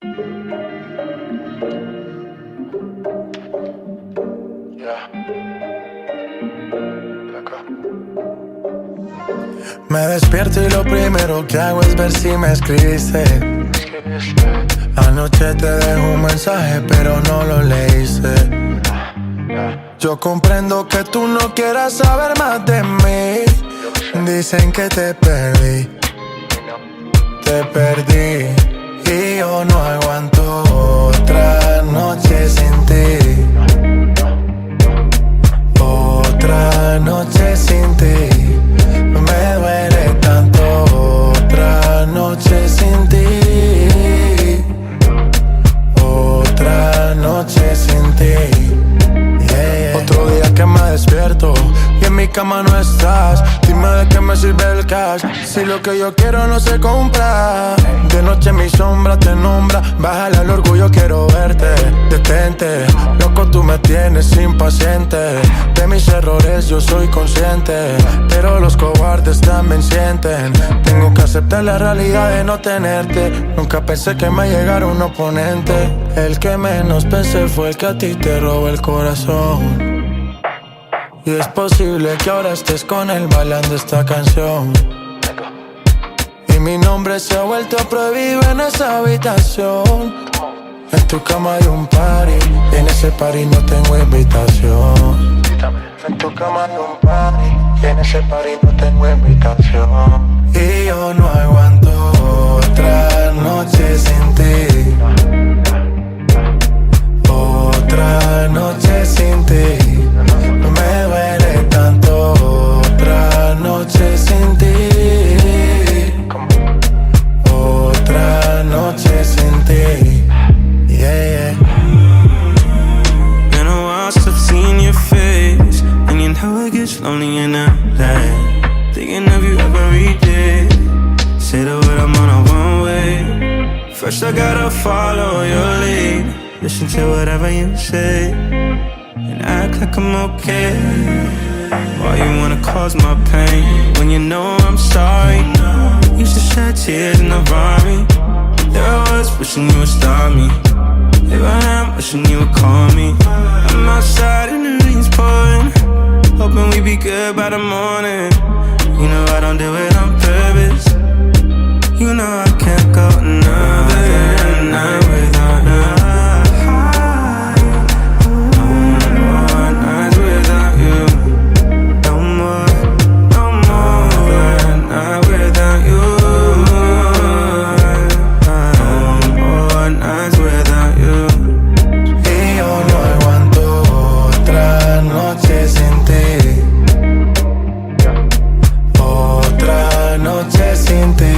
Me despierto y lo primero que hago es ver si me escribiste. Anoche te dejo un mensaje pero no lo leíste. Yo comprendo que tú no quieras saber más de mí. Dicen que te perdí y yo no aguanto otra noche sin ti. Otra noche sin ti. Me duele tanto otra noche sin ti. Otra noche sin ti. Yeah, yeah. Otro día que me despierto y en mi cama no estás. Dime de qué me sirve el cash si lo que yo quiero no se compra. De noche mi sombra te nombra. Bájale al orgullo, quiero verte. Detente, loco, tú me tienes impaciente. De mis errores yo soy consciente, pero los cobardes también sienten. Tengo que aceptar la realidad de no tenerte. Nunca pensé que me llegara un oponente. El que menos pensé fue el que a ti te robó el corazón. Y es posible que ahora estés con él bailando esta canción. Y mi nombre se ha vuelto prohibido en esa habitación. En tu cama hay un party y en ese party no tengo invitación. En tu cama hay un party y en ese party no tengo invitación. Y yo no aguanto otra noche sin ti. Otra noche sin ti. No me duele tanto otra noche sin ti. Otra noche sin ti. Yeah, yeah. Been a while since I've seen your face, and you know it gets lonely in LA. Thinking of you every day. Say the word, I'm on a one way. First I gotta follow your lead. Listen to whatever you say and act like I'm okay. Why you wanna cause my pain when you know I'm sorry? Used to shed tears in the Rari. There I was wishing you would stop me. Here I am wishing you would call me. I'm outside and the rain's pouring, hoping we be good by the morning. You know I don't do it on purpose. You know I can't go another night without you. Otra noche sin ti.